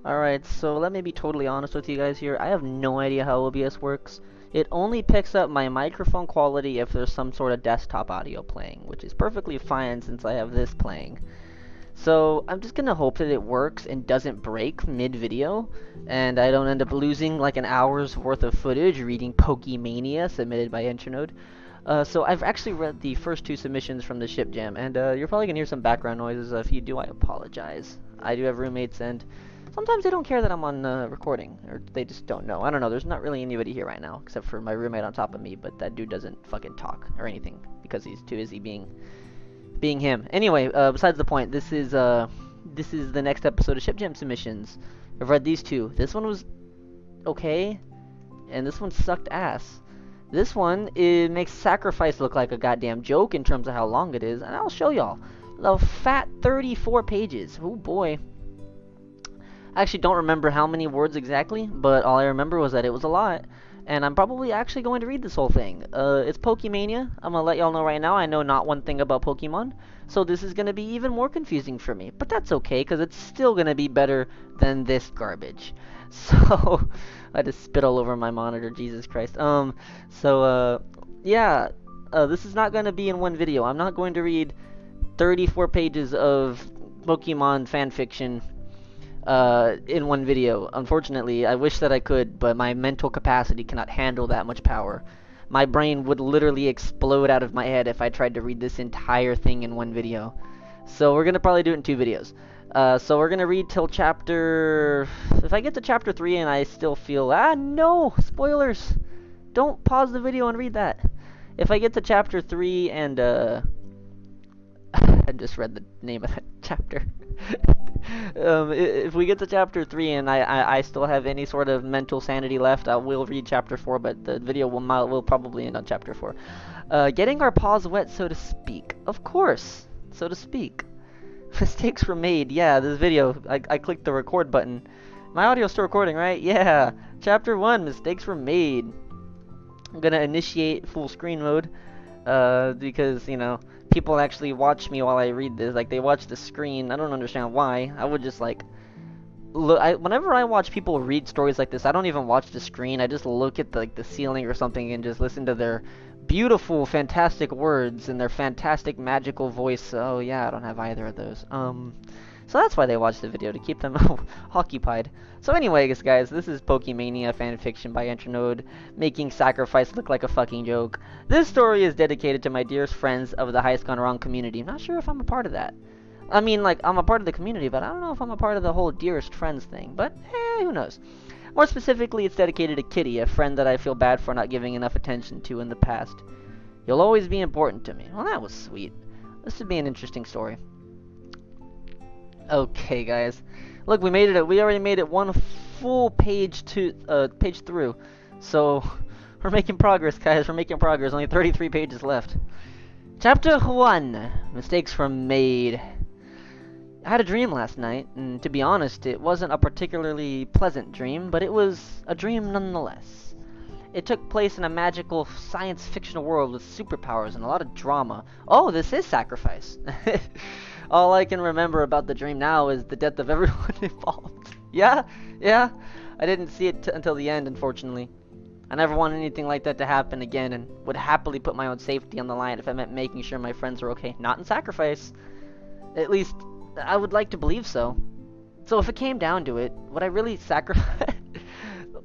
Alright, so let me be totally honest with you guys here. I have no idea how OBS works. It only picks up my microphone quality if there's some sort of desktop audio playing, which is perfectly fine since I have this playing. So I'm just gonna hope that it works and doesn't break mid-video, and I don't end up losing like an hour's worth of footage reading Pokemania submitted by Internode. So I've actually read the first two submissions from the Ship Jam, and you're probably gonna hear some background noises. If you do, I apologize. I do have roommates, and sometimes they don't care that I'm on recording, or they just don't know. I don't know. There's not really anybody here right now, except for my roommate on top of me, but that dude doesn't fucking talk or anything because he's too busy being him. Anyway, besides the point, this is the next episode of Ship Jam submissions. I've read these two. This one was okay, and this one sucked ass. This one, it makes Sacrifice look like a goddamn joke in terms of how long it is, and I'll show y'all. The fat 34 pages. Oh boy. I actually don't remember how many words exactly, but all I remember was that it was a lot. And I'm probably actually going to read this whole thing. It's Pokemania. I'm gonna let y'all know right now, I know not one thing about Pokemon. So this is gonna be even more confusing for me. But that's okay, because it's still gonna be better than this garbage. So, I just spit all over my monitor, Jesus Christ. Yeah. This is not gonna be in one video. I'm not going to read 34 pages of Pokemon fanfiction in one video. Unfortunately, I wish that I could, but my mental capacity cannot handle that much power. My brain would literally explode out of my head if I tried to read this entire thing in one video. So we're gonna probably do it in two videos. So we're gonna read till chapter... If I get to chapter 3 and I still feel... Ah, no! Spoilers! Don't pause the video and read that. If I get to chapter 3 and, I just read the name of that chapter. If we get to chapter 3 and I still have any sort of mental sanity left, I will read chapter 4, but the video will probably end on chapter 4. Getting our paws wet, so to speak. Of course, so to speak. Mistakes were made. Yeah, this video, I clicked the record button. My audio's still recording, right? Yeah. Chapter 1, mistakes were made. I'm gonna initiate full screen mode, because, you know, people actually watch me while I read this. Like, they watch the screen. I don't understand why. I would just, like, look. Whenever I watch people read stories like this, I don't even watch the screen. I just look at, the ceiling or something and just listen to their beautiful, fantastic words and their fantastic, magical voice. Oh, yeah, I don't have either of those. So that's why they watch the video, to keep them occupied. So anyway, guys, this is Pokemania fanfiction by Internode, making Sacrifice look like a fucking joke. This story is dedicated to my dearest friends of the Heist Gone Wrong community. I'm not sure if I'm a part of that. I mean, like, I'm a part of the community, but I don't know if I'm a part of the whole dearest friends thing. But, who knows. More specifically, it's dedicated to Kitty, a friend that I feel bad for not giving enough attention to in the past. You'll always be important to me. Well, that was sweet. This would be an interesting story. Okay, guys. Look, we made it. We already made it one full page through. So we're making progress, guys. We're making progress. Only 33 pages left. Chapter 1. Mistakes were made. I had a dream last night, and to be honest, it wasn't a particularly pleasant dream, but it was a dream nonetheless. It took place in a magical science fictional world with superpowers and a lot of drama. Oh, this is Sacrifice. All I can remember about the dream now is the death of everyone involved. Yeah. I didn't see it until the end, unfortunately. I never want anything like that to happen again, and would happily put my own safety on the line if it meant making sure my friends were okay. Not in Sacrifice. At least, I would like to believe so. So if it came down to it, would I really sacrifice...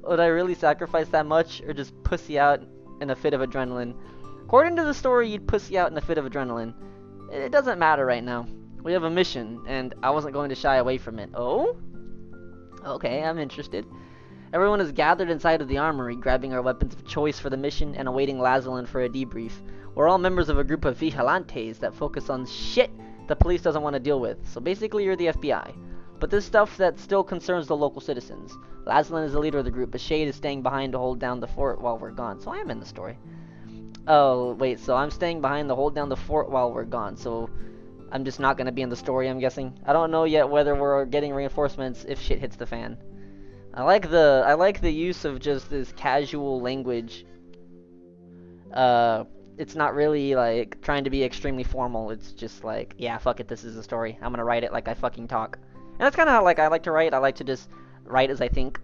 would I really sacrifice that much, or just pussy out in a fit of adrenaline? According to the story, you'd pussy out in a fit of adrenaline. It doesn't matter right now. We have a mission, and I wasn't going to shy away from it. Oh? Okay, I'm interested. Everyone is gathered inside of the armory, grabbing our weapons of choice for the mission and awaiting Lazulin for a debrief. We're all members of a group of vigilantes that focus on shit the police doesn't want to deal with. So basically, you're the FBI. But this stuff that still concerns the local citizens. Lazulin is the leader of the group, but Shade is staying behind to hold down the fort while we're gone. So I am in the story. Oh, wait, so I'm staying behind to hold down the fort while we're gone. So I'm just not going to be in the story, I'm guessing. I don't know yet whether we're getting reinforcements if shit hits the fan. I like the use of just this casual language. It's not really like trying to be extremely formal. It's just like, yeah, fuck it, this is a story. I'm going to write it like I fucking talk. And that's kind of how like I like to write. I like to just right as I think.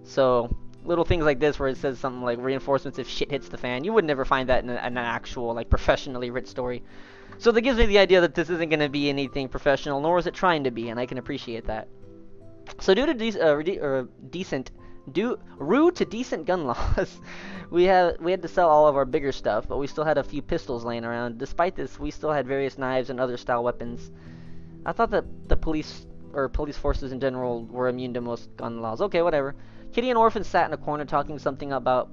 So little things like this where it says something like reinforcements if shit hits the fan, you would never find that in an actual like professionally written story. So that gives me the idea that this isn't going to be anything professional, nor is it trying to be, and I can appreciate that. So due to decent gun laws, we had to sell all of our bigger stuff, but we still had a few pistols laying around. Despite this, we still had various knives and other style weapons. I thought that the police forces in general were immune to most gun laws. Okay, whatever. Kitty and Orphan sat in a corner talking something about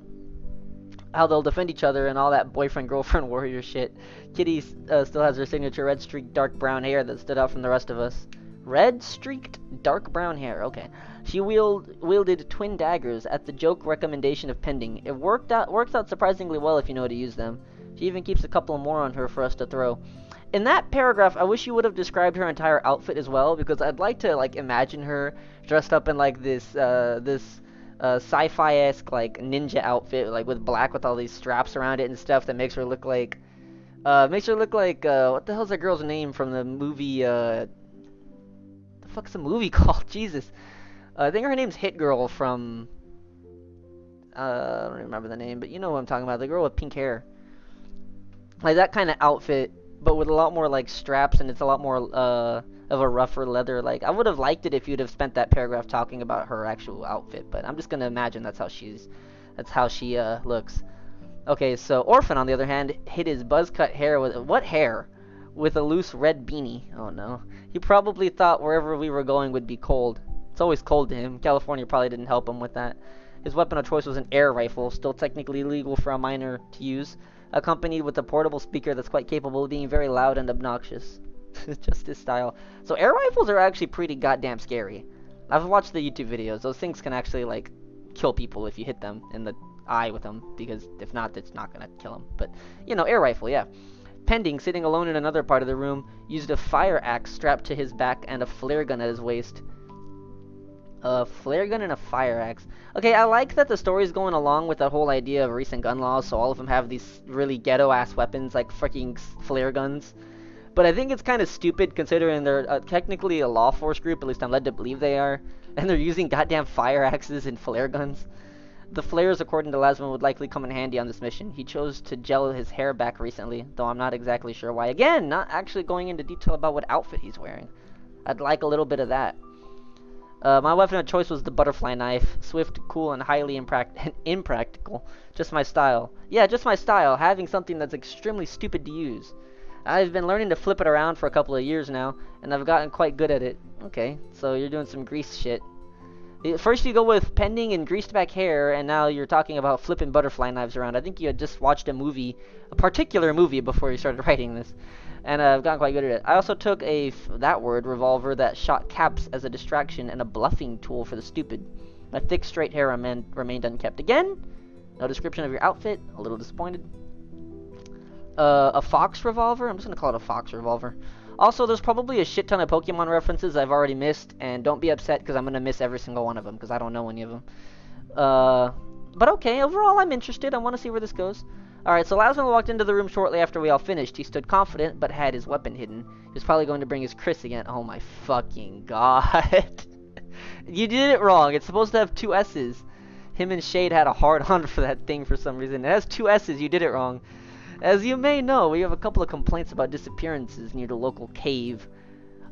how they'll defend each other and all that boyfriend-girlfriend warrior shit. Kitty still has her signature red-streaked dark brown hair that stood out from the rest of us. Red-streaked dark brown hair, okay. She wielded twin daggers at the joke recommendation of Pending. It works out surprisingly well if you know how to use them. She even keeps a couple more on her for us to throw. In that paragraph, I wish you would have described her entire outfit as well, because I'd like to like imagine her dressed up in like this sci-fi-esque like ninja outfit, like with black with all these straps around it and stuff that makes her look like what the hell's that girl's name from the movie? The fuck's the movie called? Jesus, I think her name's Hit Girl from I don't remember the name, but you know what I'm talking about, the girl with pink hair. Like that kind of outfit, but with a lot more like straps, and it's a lot more of a rougher leather. Like I would have liked it if you'd have spent that paragraph talking about her actual outfit, but I'm just gonna imagine that's how she looks. Okay, so Orphan on the other hand hid his buzz cut hair with what hair? With a loose red beanie. Oh no. He probably thought wherever we were going would be cold. It's always cold to him. California probably didn't help him with that. His weapon of choice was an air rifle, still technically legal for a minor to use, accompanied with a portable speaker that's quite capable of being very loud and obnoxious. Just his style. So air rifles are actually pretty goddamn scary. I've watched the YouTube videos. Those things can actually like kill people if you hit them in the eye with them, because if not, it's not gonna kill them. But you know, air rifle, yeah. Pending, sitting alone in another part of the room, used a fire axe strapped to his back and a flare gun at his waist. A flare gun and a fire axe. Okay, I like that the story's going along with that whole idea of recent gun laws, so all of them have these really ghetto-ass weapons, like freaking flare guns. But I think it's kind of stupid considering they're technically a law force group, at least I'm led to believe they are, and they're using goddamn fire axes and flare guns. The flares, according to Lasman, would likely come in handy on this mission. He chose to gel his hair back recently, though I'm not exactly sure why. Again, not actually going into detail about what outfit he's wearing. I'd like a little bit of that. My weapon of choice was the butterfly knife. Swift, cool, and highly impractical. Just my style. Yeah, just my style, having something that's extremely stupid to use. I've been learning to flip it around for a couple of years now, and I've gotten quite good at it. Okay, so you're doing some grease shit. First you go with pending and greased back hair, and now you're talking about flipping butterfly knives around. I think you had just watched a particular movie before you started writing this. And I've gotten quite good at it. I also took a revolver that shot caps as a distraction and a bluffing tool for the stupid. My thick, straight hair remained unkept. Again, no description of your outfit. A little disappointed. A fox revolver? I'm just going to call it a fox revolver. Also, there's probably a shit ton of Pokemon references I've already missed, and don't be upset because I'm going to miss every single one of them because I don't know any of them. But okay, overall I'm interested. I want to see where this goes. Alright, so Lasman walked into the room shortly after we all finished. He stood confident, but had his weapon hidden. He was probably going to bring his Chris again. Oh my fucking god. You did it wrong. It's supposed to have 2 S's. Him and Shade had a hard-on for that thing for some reason. It has 2 S's. You did it wrong. As you may know, we have a couple of complaints about disappearances near the local cave.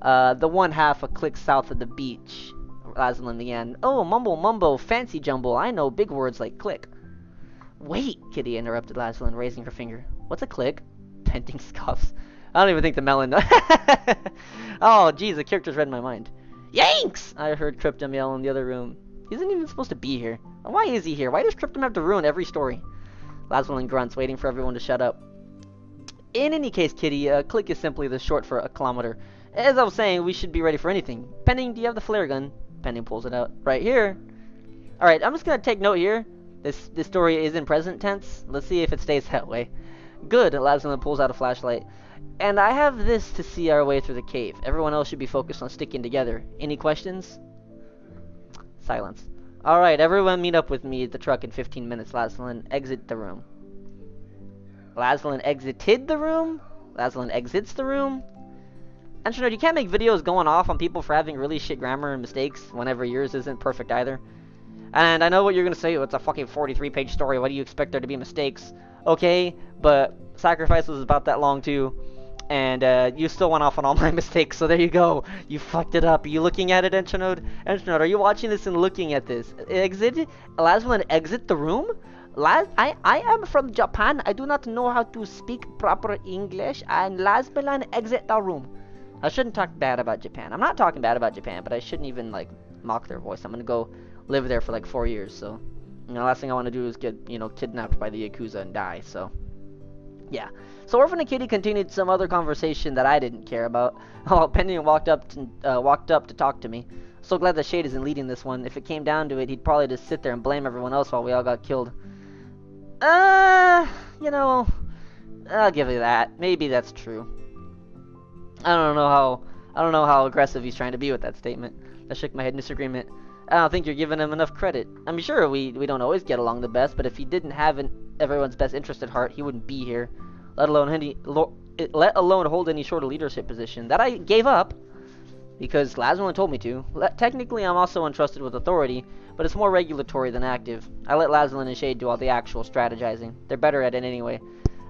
The one half a click south of the beach. Lasman began. Oh, mumbo, fancy jumble. I know big words like click. Wait, Kitty interrupted Laslan, raising her finger. What's a click? Pending scoffs. I don't even think the melon... Oh, geez, the character's read my mind. Yanks! I heard Cryptum yell in the other room. He isn't even supposed to be here. Why is he here? Why does Cryptum have to ruin every story? Laslan grunts, waiting for everyone to shut up. In any case, Kitty, click is simply the short for a kilometer. As I was saying, we should be ready for anything. Pending, do you have the flare gun? Pending pulls it out. Right here. Alright, I'm just gonna take note here. This story is in present tense. Let's see if it stays that way. Good, Laslan pulls out a flashlight. And I have this to see our way through the cave. Everyone else should be focused on sticking together. Any questions? Silence. Alright, everyone meet up with me at the truck in 15 minutes. Laslan, exit the room. Laslan exited the room? Laslan exits the room? Engineer, you can't make videos going off on people for having really shit grammar and mistakes whenever yours isn't perfect either. And I know what you're gonna say, oh, it's a fucking 43-page story, why do you expect there to be mistakes? Okay, but Sacrifice was about that long too, and you still went off on all my mistakes, so there you go. You fucked it up. Are you looking at it, Entrenode? Entrenode, are you watching this and looking at this? Exit? Lasman, exit the room? I am from Japan. I do not know how to speak proper English, and Lasman, exit the room. I shouldn't talk bad about Japan. I'm not talking bad about Japan, but I shouldn't even, like, mock their voice. I'm gonna go live there for, like, 4 years, so... You know, last thing I want to do is get, you know, kidnapped by the Yakuza and die, so... Yeah. So Orphan and Kitty continued some other conversation that I didn't care about. Oh, Pending walked up to talk to me. So glad that Shade isn't leading this one. If it came down to it, he'd probably just sit there and blame everyone else while we all got killed. You know... I'll give you that. Maybe that's true. I don't know how aggressive he's trying to be with that statement. I shook my head in disagreement. I don't think you're giving him enough credit. I'm sure we don't always get along the best, but if he didn't have everyone's best interest at heart, he wouldn't be here. Let alone hold any sort of leadership position. That I gave up because Lasman told me to. Technically, I'm also entrusted with authority, but it's more regulatory than active. I let Laslan and Shade do all the actual strategizing. They're better at it anyway.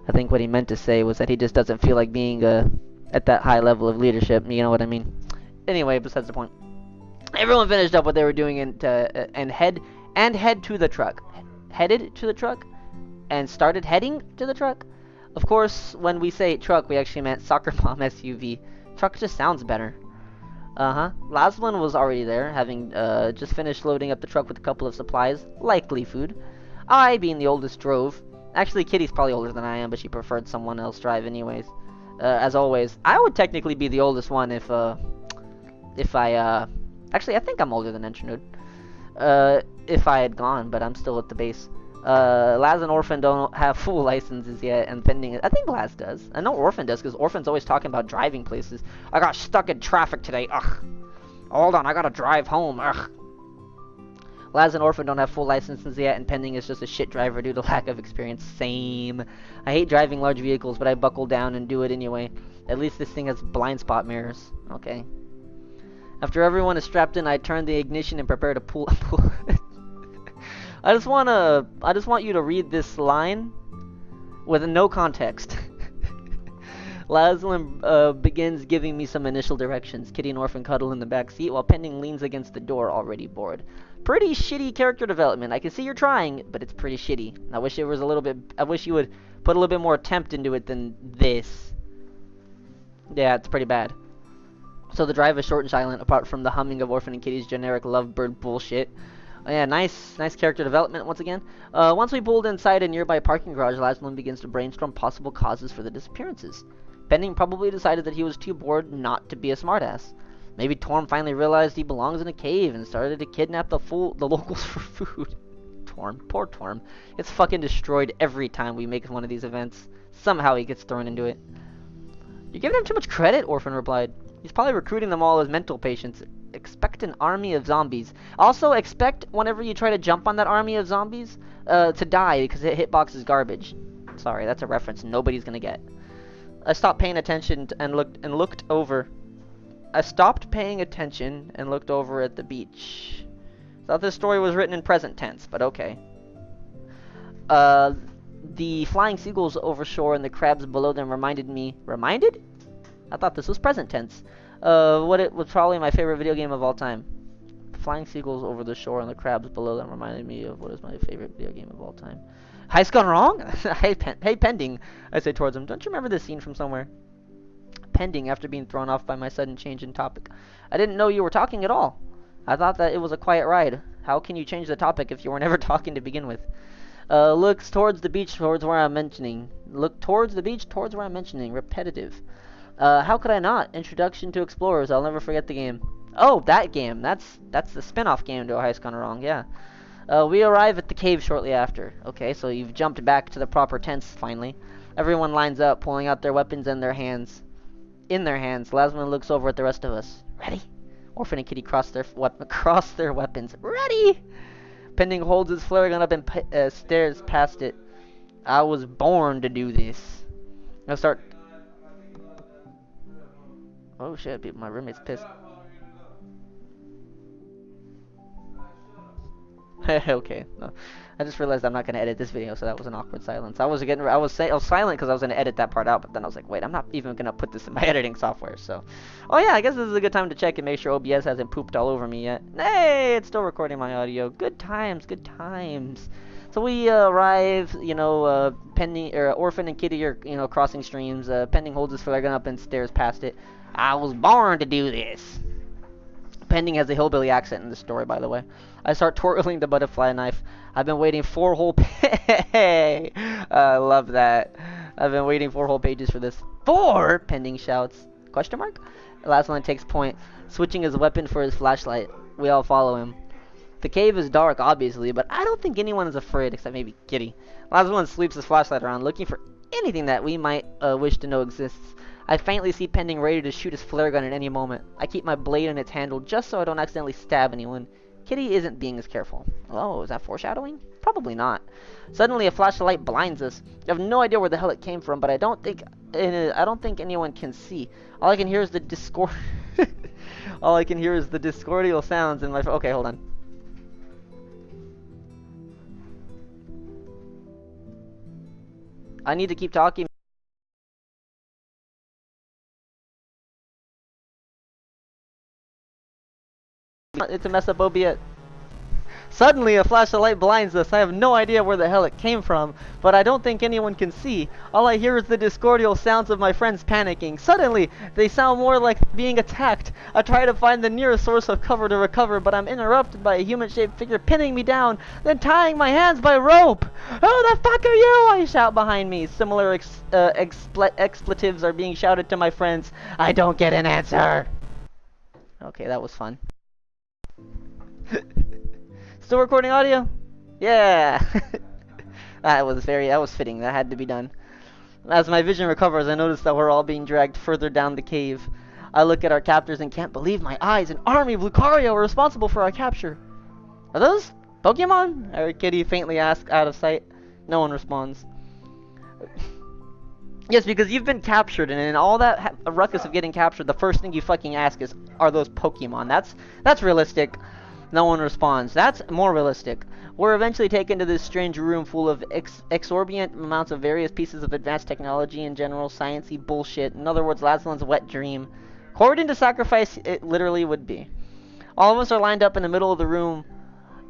I think what he meant to say was that he just doesn't feel like being at that high level of leadership. You know what I mean? Anyway, besides the point. Everyone finished up what they were doing and head to the truck. Headed to the truck and started heading to the truck. Of course, when we say truck, we actually meant soccer mom SUV. Truck just sounds better. Laslan was already there, having just finished loading up the truck with a couple of supplies, likely food. I, being the oldest, drove. Actually, Kitty's probably older than I am, but she preferred someone else drive anyways. As always, I would technically be the oldest one if I actually, I think I'm older than Entrenode. If I had gone, but I'm still at the base. Laz and Orphan don't have full licenses yet, and pending. I think Laz does. I know Orphan does, because Orphan's always talking about driving places. I got stuck in traffic today. Ugh. Hold on, I gotta drive home. Ugh. Laz and Orphan don't have full licenses yet, and Pending is just a shit driver due to lack of experience. Same. I hate driving large vehicles, but I buckle down and do it anyway. At least this thing has blind spot mirrors. Okay. After everyone is strapped in, I turn the ignition and prepare to pull. I just want you to read this line with no context. Laslan begins giving me some initial directions. Kitty and Orphan cuddle in the back seat while Pending leans against the door, already bored. Pretty shitty character development. I can see you're trying, but it's pretty shitty. I wish it was a little bit. I wish you would put a little bit more attempt into it than this. Yeah, it's pretty bad. So the drive is short and silent, apart from the humming of Orphan and Kitty's generic lovebird bullshit. Yeah, nice character development once again. Once we pulled inside a nearby parking garage, Laslan begins to brainstorm possible causes for the disappearances. Pending probably decided that he was too bored not to be a smartass. Maybe Torm finally realized he belongs in a cave and started to kidnap the locals for food. Torm, poor Torm. It's fucking destroyed every time we make one of these events. Somehow he gets thrown into it. You're giving him too much credit, Orphan replied. He's probably recruiting them all as mental patients. Expect an army of zombies. Also, expect whenever you try to jump on that army of zombies, to die because the hitbox is garbage. Sorry, that's a reference nobody's gonna get. I stopped paying attention and looked over. I stopped paying attention and looked over at the beach. Thought this story was written in present tense, but okay. The flying seagulls over shore and the crabs below them reminded me. Reminded? I thought this was present tense. What it was probably my favorite video game of all time. Flying seagulls over the shore and the crabs below them reminded me of what is my favorite video game of all time. Heist gone wrong? Hey, Pending, I say towards him. Don't you remember this scene from somewhere? Pending, after being thrown off by my sudden change in topic. I didn't know you were talking at all. I thought that it was a quiet ride. How can you change the topic if you were never talking to begin with? Looks towards the beach, towards where I'm mentioning. Look towards the beach, towards where I'm mentioning. Repetitive. How could I not? Introduction to Explorers. I'll never forget the game. Oh, that game. That's the spin-off game to A Heist Gone Wrong. Yeah. We arrive at the cave shortly after. Okay, so you've jumped back to the proper tense finally. Everyone lines up, pulling out their weapons in their hands. Lasman looks over at the rest of us. Ready? Orphan and Kitty cross their weapons. Ready? Pending holds his flare gun up and stares past it. I was born to do this. I'll start. Oh shit, my roommate's pissed. Okay, no. I just realized I'm not gonna edit this video, so that was an awkward silence. I was silent because I was gonna edit that part out, but then I was like, wait, I'm not even gonna put this in my editing software. So, oh yeah, I guess this is a good time to check and make sure OBS hasn't pooped all over me yet. Hey, it's still recording my audio. Good times, good times. So we arrive, Pending or Orphan and Kitty are, crossing streams. Pending holds his flare gun up and stares past it. I was born to do this. Pending has a hillbilly accent in the story, by the way. I start twirling the butterfly knife. I've been waiting 4 whole Hey, I love that. I've been waiting 4 whole pages for this. 4? Pending shouts. Question mark? Lazarus takes point, switching his weapon for his flashlight. We all follow him. The cave is dark, obviously, but I don't think anyone is afraid except maybe Kitty. Lazarus sweeps his flashlight around, looking for anything that we might wish to know exists. I faintly see Pending ready to shoot his flare gun at any moment. I keep my blade in its handle just so I don't accidentally stab anyone. Kitty isn't being as careful. Oh, is that foreshadowing? Probably not. Suddenly, a flash of light blinds us. I have no idea where the hell it came from, but I don't think anyone can see. All I can hear is the All I can hear is the discordial sounds in my. Okay, hold on. I need to keep talking. It's a mess up OBS. Suddenly, a flash of light blinds us. I have no idea where the hell it came from, but I don't think anyone can see. All I hear is the discordial sounds of my friends panicking. Suddenly, they sound more like being attacked. I try to find the nearest source of cover to recover, but I'm interrupted by a human-shaped figure pinning me down, then tying my hands by rope. Who the fuck are you? I shout behind me. Similar expletives are being shouted to my friends. I don't get an answer. Okay, that was fun. Still recording audio? Yeah. That was fitting. That had to be done. As my vision recovers, I notice that we're all being dragged further down the cave. I look at our captors and can't believe my eyes. An army of Lucario are responsible for our capture. Are those Pokemon? I heard Kitty faintly ask out of sight. No one responds. Yes, because you've been captured, and in all that ruckus of getting captured, the first thing you fucking ask is, are those Pokemon? That's realistic. No one responds. That's more realistic. We're eventually taken to this strange room full of exorbitant amounts of various pieces of advanced technology and general sciencey bullshit. In other words, Lazlo's wet dream. According to Sacrifice, it literally would be. All of us are lined up in the middle of the room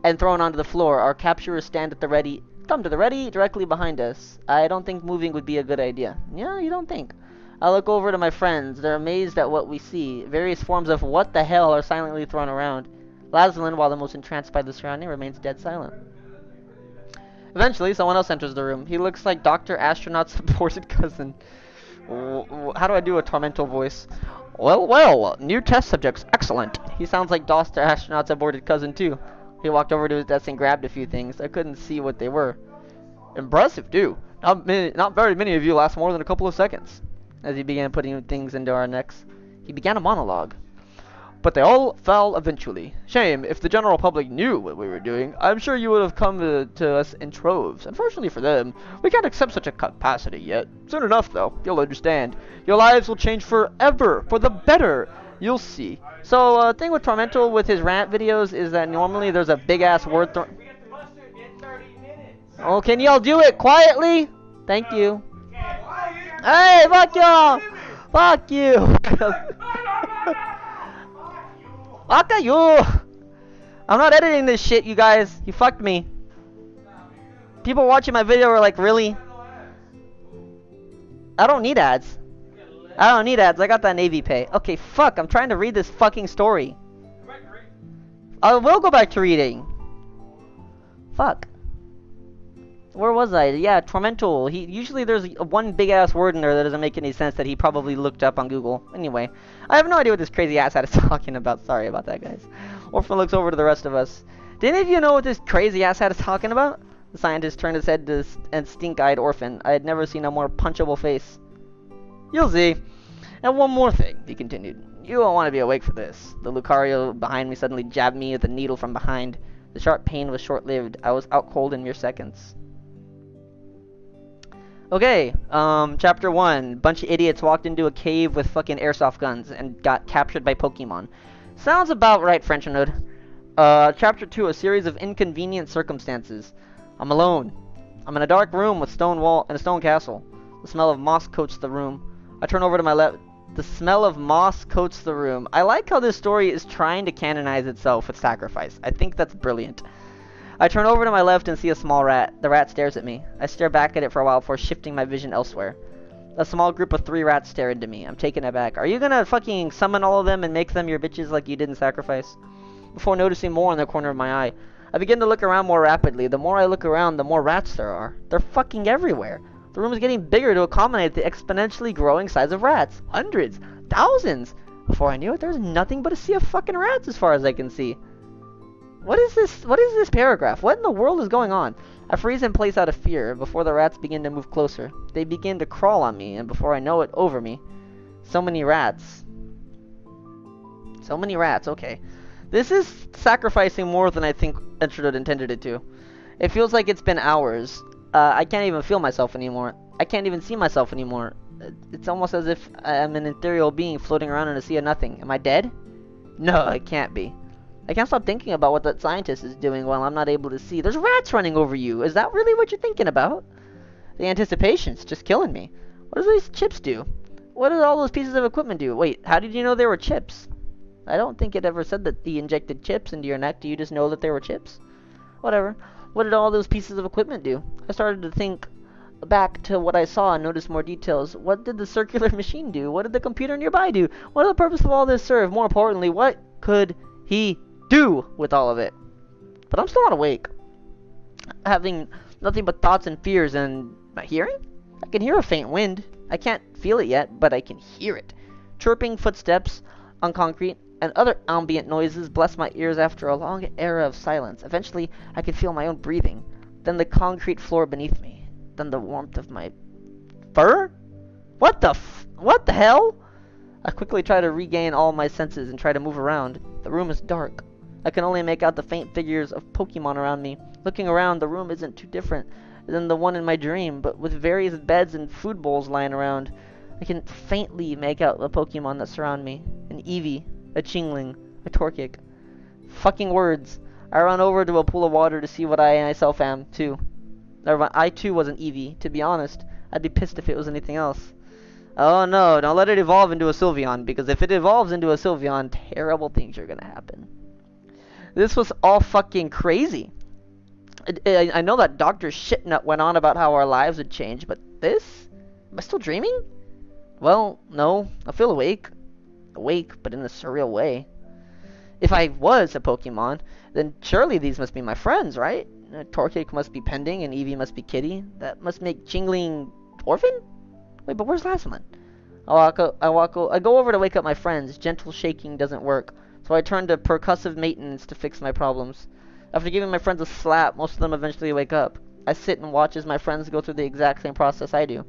and thrown onto the floor. Our capturers stand at the ready. Come to the ready, directly behind us. I don't think moving would be a good idea. Yeah, you don't think? I look over to my friends. They're amazed at what we see. Various forms of what the hell are silently thrown around. Lazarus, while the most entranced by the surrounding, remains dead silent. Eventually, someone else enters the room. He looks like Dr. Astronaut's aborted cousin. How do I do a Tormental voice? Well, new test subjects, excellent. He sounds like Dr. Astronaut's aborted cousin, too. He walked over to his desk and grabbed a few things. I couldn't see what they were. Impressive, too. Not very many of you last more than a couple of seconds. As he began putting things into our necks, he began a monologue. But they all fell eventually. Shame, if the general public knew what we were doing, I'm sure you would have come to us in troves. Unfortunately for them, we can't accept such a capacity yet. Soon enough, though, you'll understand. Your lives will change forever, for the better. You'll see. So, thing with Tormental with his rant videos is that normally there's a big-ass word Oh, can y'all do it quietly? Thank you. Hey, fuck y'all! Fuck you! Fuck you! I'm not editing this shit, you guys. You fucked me. People watching my video are like, really? I don't need ads. I don't need ads. I got that Navy pay. Okay, fuck. I'm trying to read this fucking story. I will go back to reading. Fuck. Where was I? Yeah, Tormental. Usually there's one big ass word in there that doesn't make any sense that he probably looked up on Google. Anyway, I have no idea what this crazy asshat is talking about. Sorry about that, guys. Orphan looks over to the rest of us. Do any of you know what this crazy asshat is talking about? The scientist turned his head to and stink-eyed Orphan. I had never seen a more punchable face. You'll see. And one more thing, he continued. You won't want to be awake for this. The Lucario behind me suddenly jabbed me with a needle from behind. The sharp pain was short-lived. I was out cold in mere seconds. Okay, chapter 1. Bunch of idiots walked into a cave with fucking airsoft guns and got captured by Pokemon. Sounds about right, French Nerd. Chapter 2. A series of inconvenient circumstances. I'm alone. I'm in a dark room with stone wall and a stone castle. The smell of moss coats the room. I turn over to my left. The smell of moss coats the room. I like how this story is trying to canonize itself with sacrifice. I think that's brilliant. I turn over to my left and see a small rat. The rat stares at me. I stare back at it for a while before shifting my vision elsewhere. A small group of 3 rats stare into me. I'm taken aback. Are you gonna fucking summon all of them and make them your bitches like you did in Sacrifice? Before noticing more in the corner of my eye, I begin to look around more rapidly. The more I look around, the more rats there are. They're fucking everywhere. The room is getting bigger to accommodate the exponentially growing size of rats. Hundreds. Thousands. Before I knew it, there's nothing but a sea of fucking rats as far as I can see. What is this? What is this paragraph? What in the world is going on? I freeze in place out of fear before the rats begin to move closer. They begin to crawl on me, and before I know it, over me. So many rats. So many rats, okay. This is sacrificing more than I think Entrode intended it to. It feels like it's been hours. I can't even feel myself anymore. I can't even see myself anymore. It's almost as if I'm an ethereal being floating around in a sea of nothing. Am I dead? No, it can't be. I can't stop thinking about what that scientist is doing while I'm not able to see. There's rats running over you. Is that really what you're thinking about? The anticipation's just killing me. What do these chips do? What did all those pieces of equipment do? Wait, how did you know they were chips? I don't think it ever said that he injected chips into your neck. Do you just know that they were chips? Whatever. What did all those pieces of equipment do? I started to think back to what I saw and notice more details. What did the circular machine do? What did the computer nearby do? What did the purpose of all this serve? More importantly, what could he do with all of it? But I'm still not awake. Having nothing but thoughts and fears, and my hearing? I can hear a faint wind. I can't feel it yet, but I can hear it. Chirping footsteps on concrete and other ambient noises bless my ears after a long era of silence. Eventually, I can feel my own breathing, then the concrete floor beneath me, then the warmth of my fur? What the hell? I quickly try to regain all my senses and try to move around. The room is dark. I can only make out the faint figures of Pokemon around me. Looking around, the room isn't too different than the one in my dream, but with various beds and food bowls lying around. I can faintly make out the Pokemon that surround me. An Eevee, a Chingling, a Torchic. Fucking words. I run over to a pool of water to see what I myself am, too. I too was an Eevee. To be honest, I'd be pissed if it was anything else. Oh no, don't let it evolve into a Sylveon, because if it evolves into a Sylveon, terrible things are gonna happen. This was all fucking crazy. I know that Dr. Shitnut went on about how our lives would change, but this? Am I still dreaming? Well, no, I feel awake. Awake, but in a surreal way. If I was a Pokemon, then surely these must be my friends, right? Torchic must be Pending, and Eevee must be Kitty. That must make Chingling Orphan? Wait, but where's Lassamon? I go over to wake up my friends. Gentle shaking doesn't work, so I turn to percussive maintenance to fix my problems. After giving my friends a slap, most of them eventually wake up. I sit and watch as my friends go through the exact same process I do.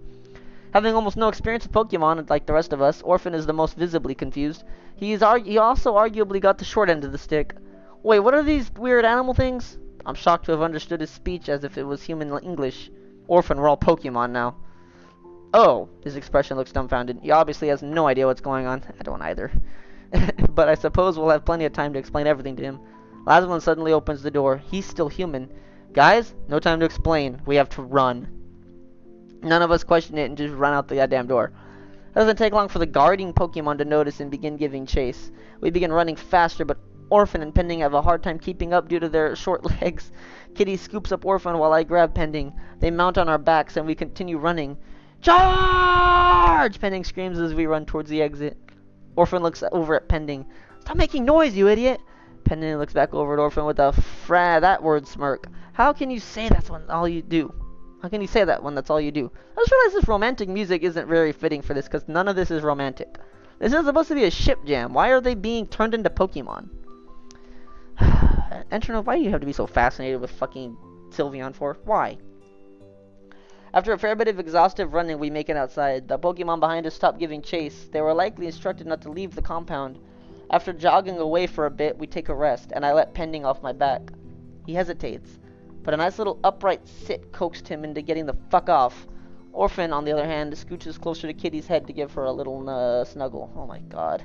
Having almost no experience with Pokemon, like the rest of us, Orphan is the most visibly confused. He also arguably got the short end of the stick. Wait, what are these weird animal things? I'm shocked to have understood his speech as if it was human English. Orphan, we're all Pokemon now. Oh, his expression looks dumbfounded. He obviously has no idea what's going on. I don't either. But I suppose we'll have plenty of time to explain everything to him. Lassamon suddenly opens the door. He's still human. Guys, no time to explain. We have to run. None of us question it and just run out the goddamn door. It doesn't take long for the guarding Pokemon to notice and begin giving chase. We begin running faster, but Orphan and Pending have a hard time keeping up due to their short legs. Kitty scoops up Orphan while I grab Pending. They mount on our backs and we continue running. Charge! Pending screams as we run towards the exit. Orphan looks over at Pending. Stop making noise, you idiot! Pending looks back over at Orphan with a that word smirk. How can you say that's all you do? How can you say that when that's all you do? I just realized this romantic music isn't very fitting for this, because none of this is romantic. This is supposed to be a ship jam. Why are they being turned into Pokemon? Entrode, why do you have to be so fascinated with fucking Sylveon for? Why? After a fair bit of exhaustive running, we make it outside. The Pokemon behind us stop giving chase. They were likely instructed not to leave the compound. After jogging away for a bit, we take a rest, and I let Pending off my back. He hesitates, but a nice little upright sit coaxed him into getting the fuck off. Orphan, on the other hand, scooches closer to Kitty's head to give her a little snuggle. Oh my god.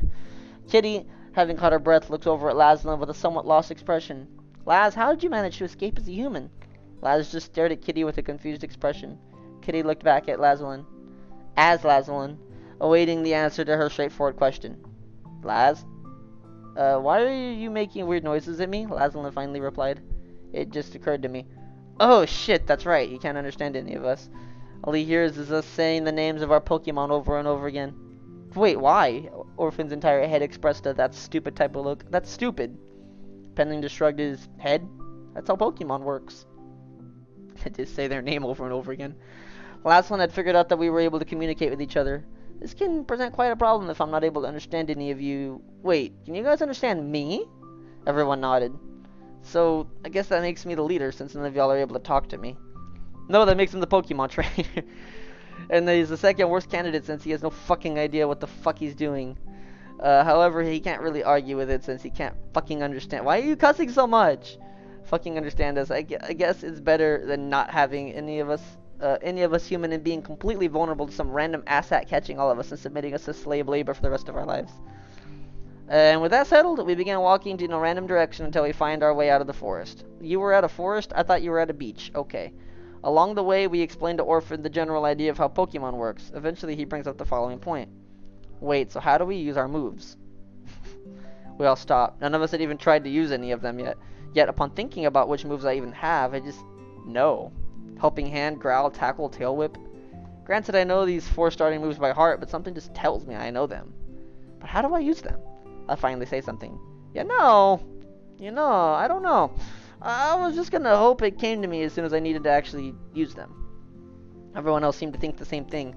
Kitty, having caught her breath, looks over at Laszlo with a somewhat lost expression. Laz, how did you manage to escape as a human? Laz just stared at Kitty with a confused expression. Kitty looked back at Laszlo, awaiting the answer to her straightforward question. Laz? Why are you making weird noises at me? Laszlo finally replied. It just occurred to me. Oh shit, that's right, he can't understand any of us. All he hears is us saying the names of our Pokemon over and over again. Wait, why? Orphan's entire head expressed that stupid type of look. That's stupid. Pending just shrugged his head. That's how Pokemon works. I just say their name over and over again. Last one had figured out that we were able to communicate with each other. This can present quite a problem if I'm not able to understand any of you. Wait, can you guys understand me? Everyone nodded. So, I guess that makes me the leader since none of y'all are able to talk to me. No, that makes him the Pokemon trainer. And he's the second worst candidate since he has no fucking idea what the fuck he's doing. However, he can't really argue with it since he can't fucking understand. Why are you cussing so much? Fucking understand us. I guess it's better than not having any of us human and being completely vulnerable to some random asshat catching all of us and submitting us to slave labor for the rest of our lives. And with that settled, we began walking in a random direction until we find our way out of the forest. You were at a forest? I thought you were at a beach. Okay. Along the way, we explained to Orphan the general idea of how Pokemon works. Eventually, he brings up the following point. Wait, so how do we use our moves? We all stopped. None of us had even tried to use any of them yet. Yet, upon thinking about which moves I even have, I just know. Helping Hand, Growl, Tackle, Tail Whip. Granted, I know these 4 starting moves by heart, but something just tells me I know them. But how do I use them? I finally say something. You know, I don't know. I was just gonna hope it came to me as soon as I needed to actually use them. Everyone else seemed to think the same thing.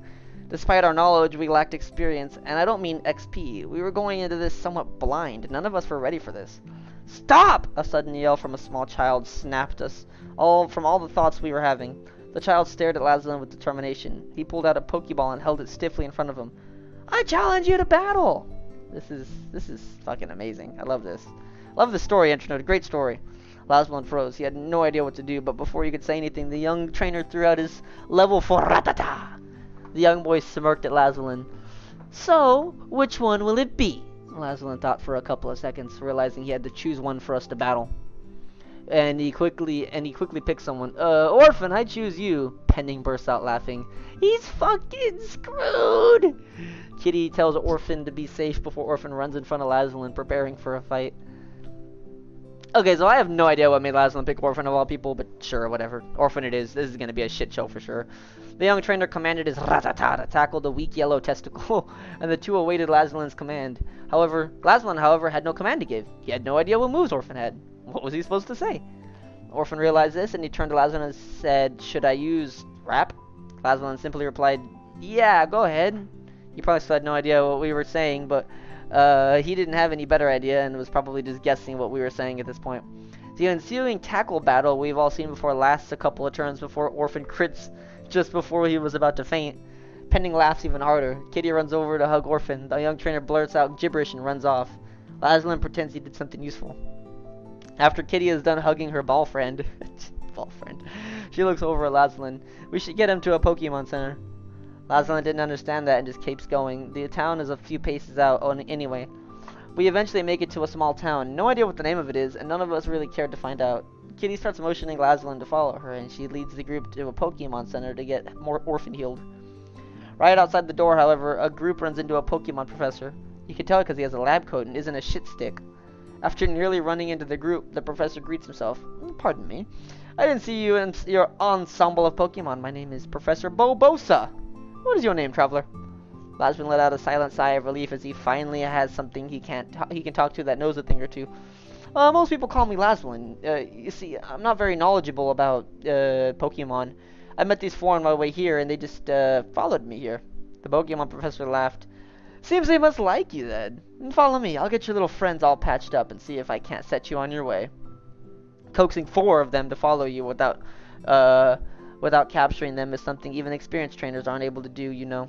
Despite our knowledge, we lacked experience, and I don't mean XP. We were going into this somewhat blind. None of us were ready for this. Stop! A sudden yell from a small child snapped us from all the thoughts we were having. The child stared at Laszlo with determination. He pulled out a Pokeball and held it stiffly in front of him. I challenge you to battle! This is fucking amazing. I love this. Love the story, Internode. Great story. Laszlo froze. He had no idea what to do, but before he could say anything, the young trainer threw out his level 4 Rattata. The young boy smirked at Laszlo. So, which one will it be? Laszlo thought for a couple of seconds, realizing he had to choose one for us to battle. And he quickly picked someone. Orphan, I choose you. Pending bursts out laughing. He's fucking screwed! Kitty tells Orphan to be safe before Orphan runs in front of Laszlo, preparing for a fight. Okay, so I have no idea what made Laszlo pick Orphan of all people, but sure, whatever. Orphan it is. This is going to be a shit show for sure. The young trainer commanded his Rattata to tackle the weak yellow testicle, and the two awaited Laszlo's command. Laszlo, had no command to give. He had no idea what moves Orphan had. What was he supposed to say? Orphan realized this, and he turned to Laszlo and said, should I use Rap? Laszlo simply replied, yeah, go ahead. He probably still had no idea what we were saying, but he didn't have any better idea and was probably just guessing what we were saying at this point. The ensuing tackle battle we've all seen before lasts a couple of turns before Orphan crits just before he was about to faint. Pending laughs even harder. Kitty runs over to hug Orphan. The young trainer blurts out gibberish and runs off. Laszlo pretends he did something useful. After Kitty is done hugging her ball friend, she looks over at Laszlo. We should get him to a Pokemon Center. Laszlo didn't understand that and just keeps going. The town is a few paces out anyway. We eventually make it to a small town. No idea what the name of it is, and none of us really cared to find out. Kitty starts motioning Laszlo to follow her, and she leads the group to a Pokemon Center to get more Orphan healed. Right outside the door, however, a group runs into a Pokemon professor. You can tell because he has a lab coat and isn't a shit stick. After nearly running into the group, the professor greets himself. Pardon me. I didn't see you in your ensemble of Pokemon. My name is Professor Bobosa. What is your name, traveler? Laszlo let out a silent sigh of relief as he finally has something he can talk to that knows a thing or two. Most people call me Laszlo. You see, I'm not very knowledgeable about Pokemon. I met these 4 on my way here, and they just followed me here. The Pokemon professor laughed. Seems they must like you then. Follow me. I'll get your little friends all patched up and see if I can't set you on your way. Coaxing 4 of them to follow you without capturing them is something even experienced trainers aren't able to do, you know.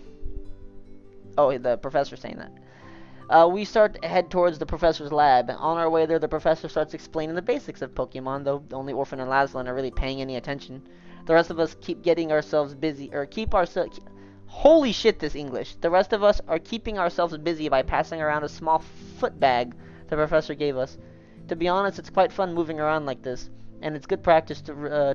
Oh, the professor's saying that. We start to head towards the professor's lab, and on our way there, the professor starts explaining the basics of Pokemon, though only Orphan and Laszlo are really paying any attention. The rest of us keep getting ourselves busy, or keep ourselves... Holy shit, this English. The rest of us are keeping ourselves busy by passing around a small foot bag the professor gave us. To be honest, it's quite fun moving around like this, and it's good practice to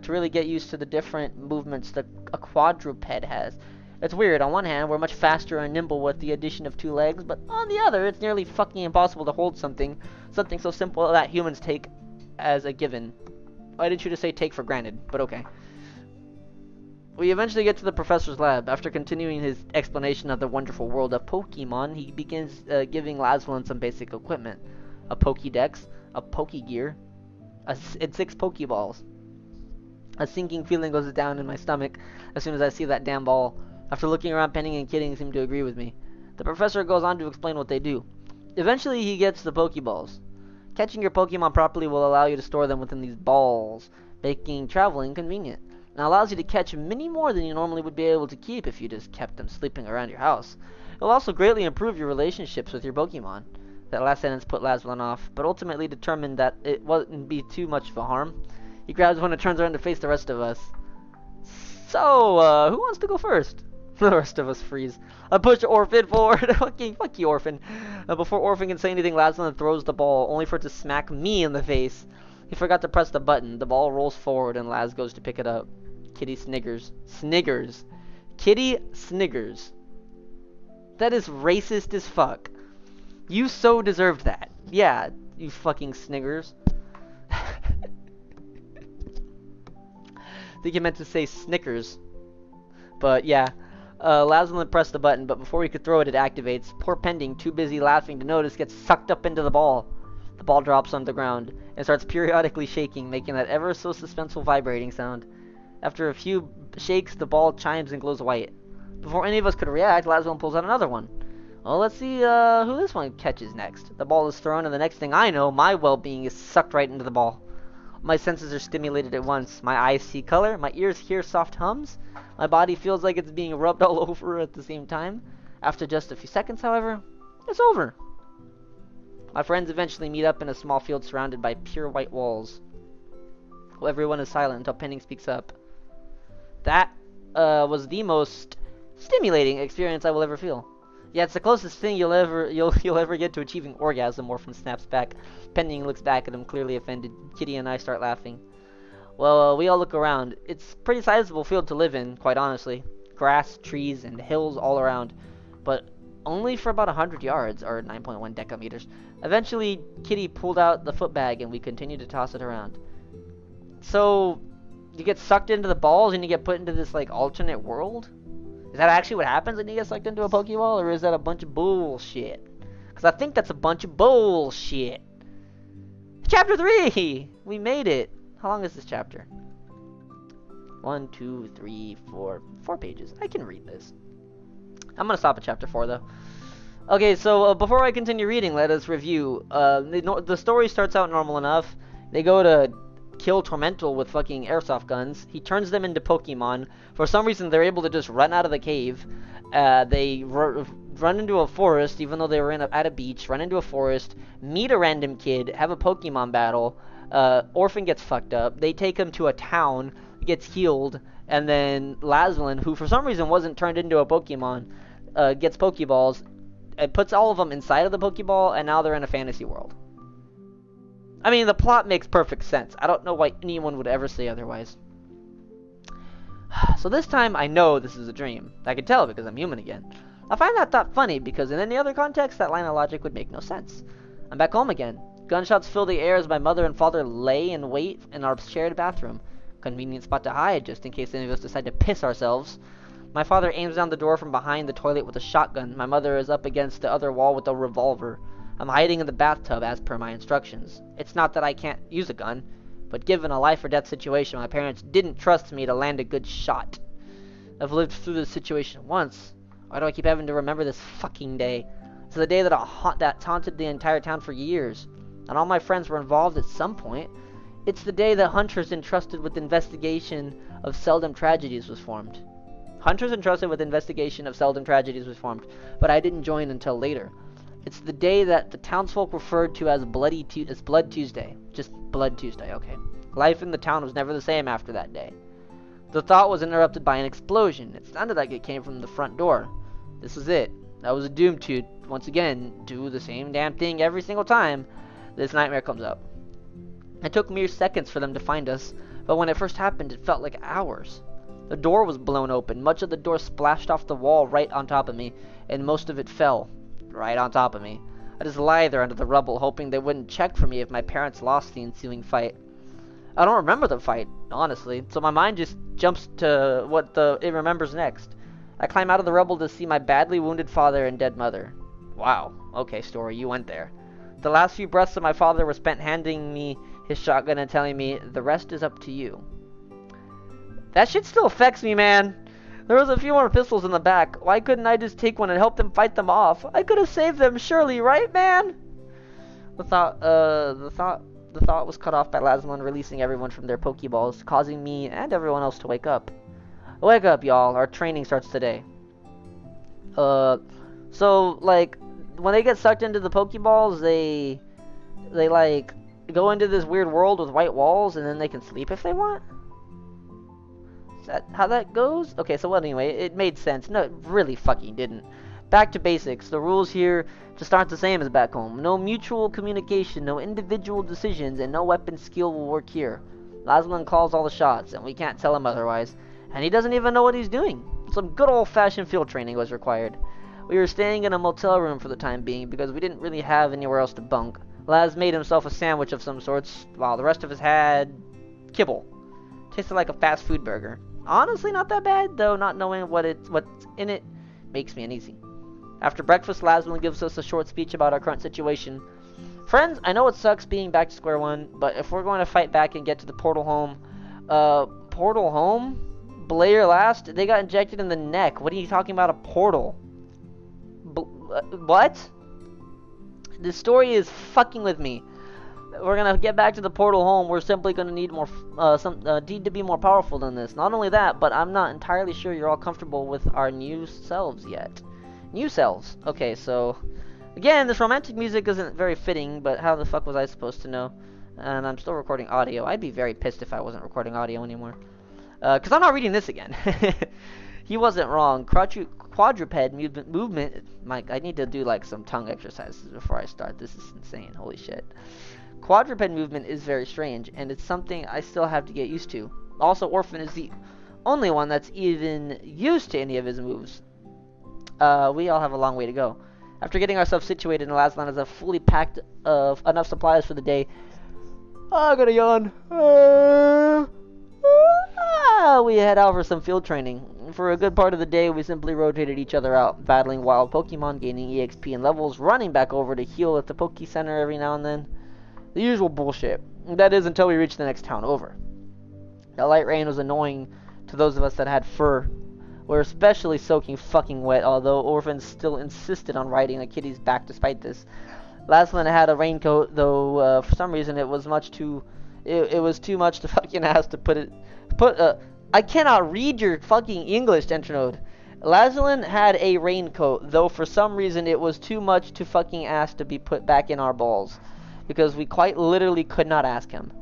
really get used to the different movements that a quadruped has. It's weird. On one hand, we're much faster and nimble with the addition of 2 legs, but on the other, it's nearly fucking impossible to hold something so simple that humans take as a given. I didn't you to say take for granted, but okay. We eventually get to the professor's lab. After continuing his explanation of the wonderful world of Pokemon, he begins giving Laswellin some basic equipment. A Pokédex, a Pokégear, and 6 Pokéballs. A sinking feeling goes down in my stomach as soon as I see that damn ball. After looking around, Penny and Kidding seem to agree with me. The professor goes on to explain what they do. Eventually, he gets the Pokéballs. Catching your Pokemon properly will allow you to store them within these balls, making traveling convenient. And allows you to catch many more than you normally would be able to keep if you just kept them sleeping around your house. It will also greatly improve your relationships with your Pokemon. That last sentence put Laswellin off, but ultimately determined that it wouldn't be too much of a harm. He grabs one and turns around to face the rest of us. So, who wants to go first? The rest of us freeze. I push Orphan forward. Fuck you, Orphan. Before Orphan can say anything, Laswellin throws the ball, only for it to smack me in the face. He forgot to press the button. The ball rolls forward, and Laz goes to pick it up. Kitty sniggers. Sniggers. Kitty sniggers. That is racist as fuck. You so deserved that. Yeah, you fucking sniggers. I think you meant to say Snickers. But yeah. Laswellin pressed the button, but before he could throw it, it activates. Poor Pending, too busy laughing to notice, gets sucked up into the ball. The ball drops on the ground and starts periodically shaking, making that ever so suspenseful vibrating sound. After a few shakes, the ball chimes and glows white. Before any of us could react, Laswellin pulls out another one. Well, let's see who this one catches next. The ball is thrown, and the next thing I know, my well-being is sucked right into the ball. My senses are stimulated at once. My eyes see color, my ears hear soft hums, my body feels like it's being rubbed all over at the same time. After just a few seconds, however, it's over. My friends eventually meet up in a small field surrounded by pure white walls. Everyone is silent until Pending speaks up. That was the most stimulating experience I will ever feel. Yeah, it's the closest thing you'll ever get to achieving orgasm. Orphan snaps back. Pending looks back at him, clearly offended. Kitty and I start laughing. Well, we all look around. It's a pretty sizable field to live in, quite honestly. Grass, trees, and hills all around. But only for about 100 yards, or 9.1 decameters. Eventually, Kitty pulled out the foot bag, and we continued to toss it around. So, you get sucked into the balls, and you get put into this, like, alternate world? Is that actually what happens when you get sucked into a Pokeball, or is that a bunch of bullshit? Because I think that's a bunch of bullshit. Chapter 3! We made it. How long is this chapter? 1, 2, 3, 4. 4 pages. I can read this. I'm going to stop at chapter 4, though. Okay, so before I continue reading, let us review. The story starts out normal enough. They go to kill Tormental with fucking airsoft guns. He turns them into Pokemon. For some reason, they're able to just run out of the cave. They run into a forest, even though they were at a beach. Run into a forest, meet a random kid, have a Pokemon battle. Orphan gets fucked up. They take him to a town, gets healed, and then Laswellin, who for some reason wasn't turned into a Pokemon, gets Pokeballs. It puts all of them inside of the Pokeball, and now they're in a fantasy world. I mean, the plot makes perfect sense. I don't know why anyone would ever say otherwise. So this time, I know this is a dream. I can tell because I'm human again. I find that thought funny because in any other context, that line of logic would make no sense. I'm back home again. Gunshots fill the air as my mother and father lay in wait in our shared bathroom. Convenient spot to hide, just in case any of us decide to piss ourselves. My father aims down the door from behind the toilet with a shotgun. My mother is up against the other wall with a revolver. I'm hiding in the bathtub as per my instructions. It's not that I can't use a gun, but given a life or death situation, my parents didn't trust me to land a good shot. I've lived through this situation once. Why do I keep having to remember this fucking day? It's the day that haunted the entire town for years, and all my friends were involved at some point. It's the day that Hunters entrusted with investigation of Seldom Tragedies was formed. Hunters entrusted with investigation of Seldom Tragedies was formed, but I didn't join until later. It's the day that the townsfolk referred to as Blood Tuesday. Just Blood Tuesday, okay. Life in the town was never the same after that day. The thought was interrupted by an explosion. It sounded like it came from the front door. This was it. I was doomed to, once again, do the same damn thing every single time this nightmare comes up. It took mere seconds for them to find us, but when it first happened, it felt like hours. The door was blown open. Much of the door splashed off the wall right on top of me, and most of it fell right on top of me. I just lie there under the rubble, hoping they wouldn't check for me if my parents lost the ensuing fight. I don't remember the fight, honestly, so my mind just jumps to what it remembers next. I climb out of the rubble to see my badly wounded father and dead mother. Wow, okay, story, you went there. The last few breaths of my father were spent handing me his shotgun and telling me, the rest is up to you. That shit still affects me, man. There was a few more pistols in the back. Why couldn't I just take one and help them fight them off? I could have saved them, surely, right, man? The thought was cut off by Lazlin releasing everyone from their Pokeballs, causing me and everyone else to wake up. Wake up, y'all. Our training starts today. So, like, when they get sucked into the Pokeballs, they like, go into this weird world with white walls, and then they can sleep if they want? Is that how that goes? Okay, so anyway, it made sense. No, it really fucking didn't. Back to basics. The rules here just aren't the same as back home. No mutual communication, no individual decisions, and no weapon skill will work here. Lazlin calls all the shots, and we can't tell him otherwise. And he doesn't even know what he's doing. Some good old-fashioned field training was required. We were staying in a motel room for the time being because we didn't really have anywhere else to bunk. Laz made himself a sandwich of some sorts, while the rest of us had kibble. Tasted like a fast food burger. Honestly, not that bad, though not knowing what's in it makes me uneasy. After breakfast, Lazlin gives us a short speech about our current situation. Friends, I know it sucks being back to square one, but if we're going to fight back and get to the portal home, portal home? Blair last? They got injected in the neck. What are you talking about, a portal? What? This story is fucking with me. We're gonna get back to the portal home. We're simply gonna need more, need to be more powerful than this. Not only that, but I'm not entirely sure you're all comfortable with our new selves yet. New selves. Okay, so again, this romantic music isn't very fitting, but how the fuck was I supposed to know? And I'm still recording audio. I'd be very pissed if I wasn't recording audio anymore. Because I'm not reading this again. He wasn't wrong. Quadruped movement. Mike, I need to do like some tongue exercises before I start. This is insane. Holy shit. Quadruped movement is very strange, and it's something I still have to get used to. Also, Orphan is the only one that's even used to any of his moves. We all have a long way to go. After getting ourselves situated in Lazlan as a fully packed of enough supplies for the day, I gotta yawn. We head out for some field training. For a good part of the day, we simply rotated each other out, battling wild Pokemon, gaining EXP and levels, running back over to heal at the Poke Center every now and then. The usual bullshit. That is until we reach the next town over. The light rain was annoying to those of us that had fur. We're especially soaking fucking wet, although Orphan still insisted on riding a kitty's back despite this. Lazlin had a raincoat, though for some reason it was it was too much to fucking ask to I cannot read your fucking English, Entrenode. Lazlin had a raincoat, though for some reason it was too much to fucking ask to be put back in our balls, because we quite literally could not ask him.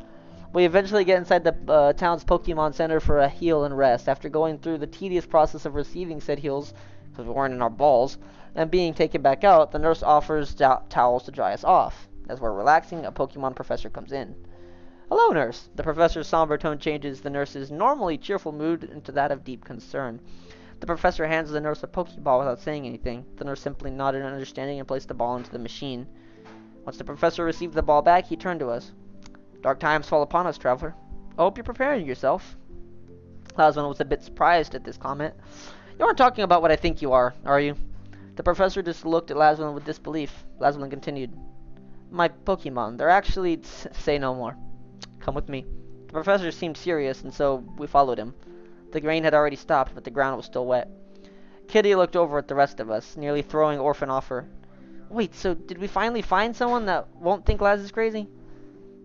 We eventually get inside the town's Pokemon Center for a heal and rest. After going through the tedious process of receiving said heals, because we weren't in our balls, and being taken back out, the nurse offers towels to dry us off. As we're relaxing, a Pokemon professor comes in. Hello, nurse. The professor's somber tone changes the nurse's normally cheerful mood into that of deep concern. The professor hands the nurse a Pokeball without saying anything. The nurse simply nodded in understanding and placed the ball into the machine. Once the professor received the ball back, he turned to us. Dark times fall upon us, traveler. I hope you're preparing yourself. Lazlin was a bit surprised at this comment. You aren't talking about what I think you are you? The professor just looked at Lazlin with disbelief. Lazlin continued. My Pokemon, they're actually... Say no more. Come with me. The professor seemed serious, and so we followed him. The rain had already stopped, but the ground was still wet. Kitty looked over at the rest of us, nearly throwing Orphan off her. Wait, so did we finally find someone that won't think Laz is crazy?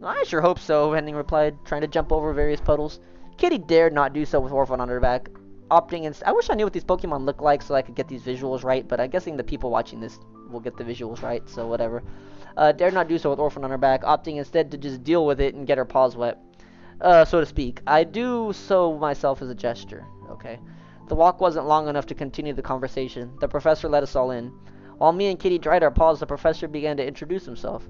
I sure hope so, Henning replied, trying to jump over various puddles. Kitty dared not do so with Orphan on her back, opting instead. I wish I knew what these Pokemon look like so I could get these visuals right, but I'm guessing the people watching this will get the visuals right, so whatever. Dared not do so with Orphan on her back, opting instead to just deal with it and get her paws wet. so to speak. I do so myself as a gesture, okay? The walk wasn't long enough to continue the conversation. The professor let us all in. While me and Kitty dried our paws, the professor began to introduce himself.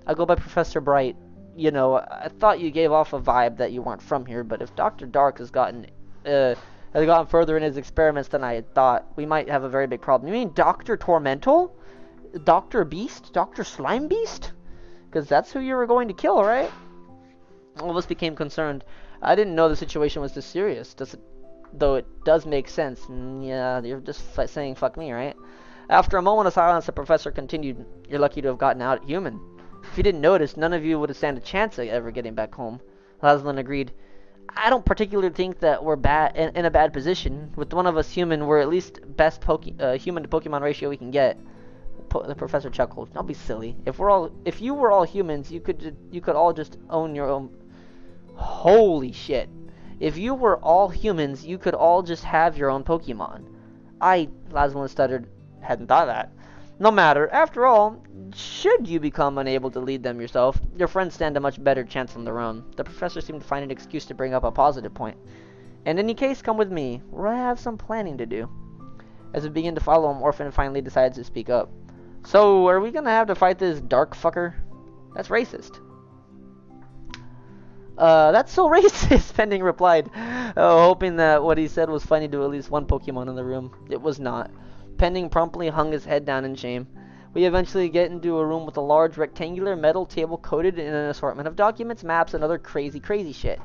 I go by Professor Bright. You know, I thought you gave off a vibe that you weren't from here, but if Dr. Dark has gotten further in his experiments than I had thought, we might have a very big problem. You mean Dr. Tormental? Dr. Beast? Dr. Slime Beast? Because that's who you were going to kill, right? All of us became concerned. I didn't know the situation was this serious, though it does make sense. Yeah, you're just saying fuck me, right? After a moment of silence, the professor continued, "You're lucky to have gotten out human. If you didn't notice, none of you would have stand a chance of ever getting back home." Laszlo agreed. "I don't particularly think that we're in a bad position. With one of us human, we're at least best human to Pokemon ratio we can get." The professor chuckled. "Don't be silly. If you were all humans, you could all just own your own." Holy shit! If you were all humans, you could all just have your own Pokemon. Laszlo stuttered. "Hadn't thought of that. No matter. After all, should you become unable to lead them yourself, your friends stand a much better chance on their own." The professor seemed to find an excuse to bring up a positive point. "In any case, come with me, where I have some planning to do." As we begin to follow him, Orphan finally decides to speak up. "So, are we gonna have to fight this dark fucker? That's racist." That's so racist," Pending replied, hoping that what he said was funny to at least one Pokemon in the room. It was not. Pending promptly hung his head down in shame. We eventually get into a room with a large rectangular metal table coated in an assortment of documents, maps, and other crazy shit.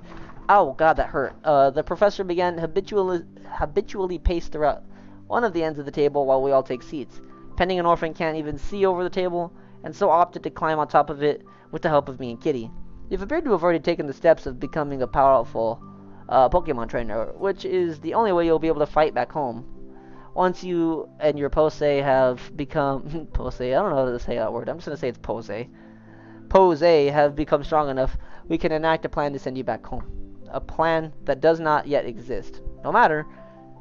Oh god, that hurt. The professor began habitually pace throughout one of the ends of the table while we all take seats. Pending and Orphan can't even see over the table, and so opted to climb on top of it with the help of me and Kitty. You've appeared to have already taken the steps of becoming a powerful Pokemon trainer, which is the only way you'll be able to fight back home. Once you and your Pose have become... Pose? I don't know how to say that word. I'm just going to say it's Pose. Pose have become strong enough, we can enact a plan to send you back home. A plan that does not yet exist. No matter,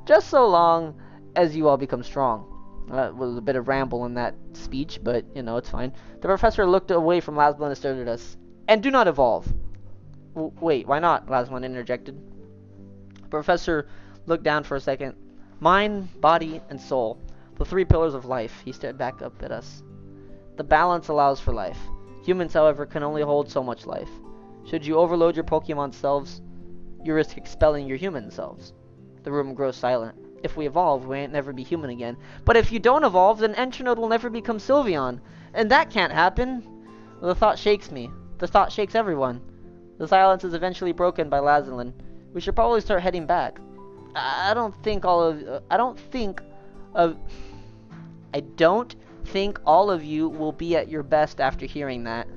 just so long as you all become strong. Was a bit of ramble in that speech, but, you know, it's fine. The professor looked away from Laszlo and stared at us. "And do not evolve." "Wait, why not?" Laszlo interjected. The professor looked down for a second. "Mind, body, and soul. The three pillars of life." He stared back up at us. "The balance allows for life. Humans, however, can only hold so much life. Should you overload your Pokemon selves, you risk expelling your human selves." The room grows silent. "If we evolve, we ain't never be human again." "But if you don't evolve, then Entronode will never become Sylveon. And that can't happen." The thought shakes me. The thought shakes everyone. The silence is eventually broken by Laszlo. "We should probably start heading back. I don't think all of you will be at your best after hearing that."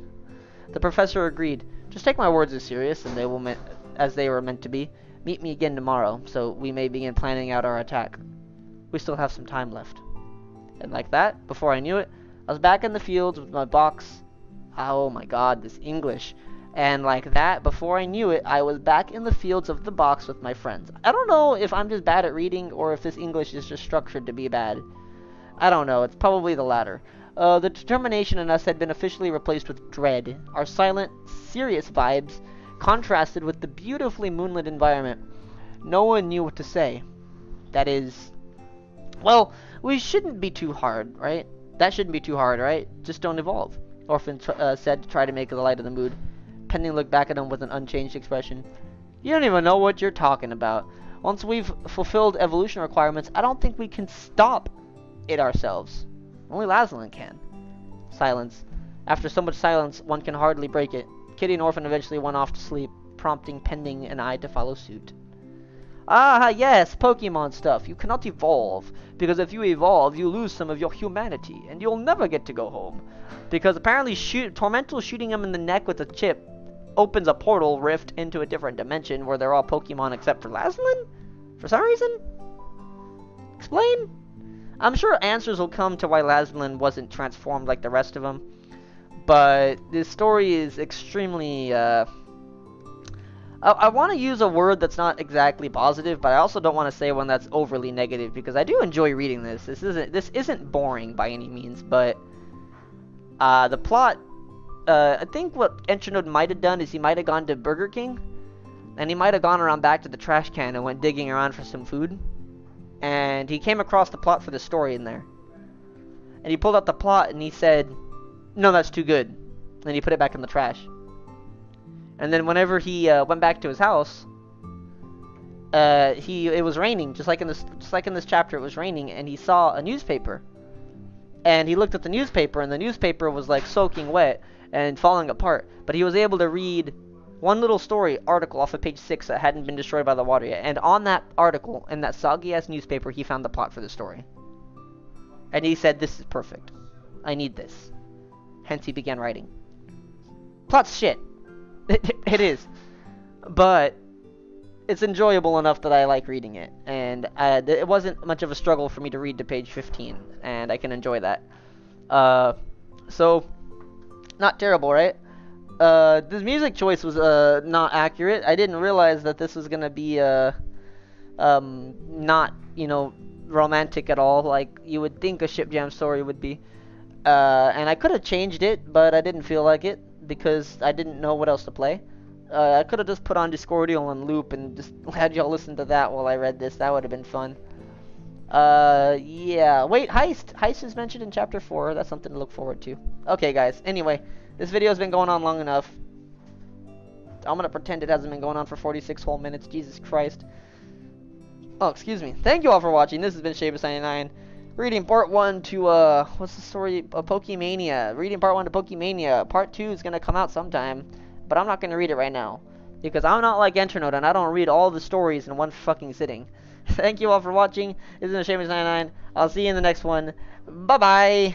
The professor agreed. "Just take my words as serious as they were meant to be. Meet me again tomorrow, so we may begin planning out our attack. We still have some time left." And like that, before I knew it, I was back in the fields with my box. Oh my god, this English. And like that, before I knew it, I was back in the fields of the box with my friends. I don't know if I'm just bad at reading or if this English is just structured to be bad. I don't know, it's probably the latter. The determination in us had been officially replaced with dread. Our silent, serious vibes contrasted with the beautifully moonlit environment. No one knew what to say. That is... Well, we shouldn't be too hard, right? That shouldn't be too hard, right? Just don't evolve, Orphan said to try to make the light of the mood. Pending looked back at him with an unchanged expression. "You don't even know what you're talking about. Once we've fulfilled evolution requirements, I don't think we can stop it ourselves. Only Laszlo can." Silence. After so much silence, one can hardly break it. Kitty and Orphan eventually went off to sleep, prompting Pending and I to follow suit. "Ah, yes, Pokemon stuff. You cannot evolve, because if you evolve, you lose some of your humanity, and you'll never get to go home. Because apparently Tormental shooting him in the neck with a chip opens a portal rift into a different dimension where they're all Pokemon except for Laszlo? For some reason? Explain?" I'm sure answers will come to why Laszlo wasn't transformed like the rest of them. But this story is extremely, I want to use a word that's not exactly positive, but I also don't want to say one that's overly negative, because I do enjoy reading this. This isn't boring by any means, but the plot, I think what Entronode might have done is he might have gone to Burger King, And he might have gone around back to the trash can and went digging around for some food. And he came across the plot for the story in there. And he pulled out the plot and he said, "No, that's too good." And he put it back in the trash. And then whenever he went back to his house, it was raining, just like in this chapter. It was raining, and he saw a newspaper. And he looked at the newspaper, and the newspaper was like soaking wet and falling apart. But he was able to read one little article off of page 6 that hadn't been destroyed by the water yet. And on that article, in that soggy-ass newspaper, he found the plot for the story. And he said, "This is perfect. I need this." Hence, he began writing. Plot's shit. It is. But it's enjoyable enough that I like reading it. And it wasn't much of a struggle for me to read to page 15. And I can enjoy that. So, not terrible, right? This music choice was not accurate. I didn't realize that this was gonna be not, romantic at all, like you would think a Ship Jam story would be. And I could have changed it, but I didn't feel like it because I didn't know what else to play. I could have just put on Discordial on loop and just had y'all listen to that while I read this. That would have been fun. Yeah. Wait, Heist. Heist is mentioned in Chapter 4. That's something to look forward to. Okay, guys. Anyway, this video has been going on long enough. I'm gonna pretend it hasn't been going on for 46 whole minutes. Jesus Christ. Oh, excuse me. Thank you all for watching. This has been Shavis99. Reading part 1 to, what's the story? Pokemania. Reading part 1 to Pokemania. Part 2 is gonna come out sometime, but I'm not gonna read it right now. Because I'm not like Enternote, and I don't read all the stories in one fucking sitting. Thank you all for watching. This is Shavis99. I'll see you in the next one. Bye-bye.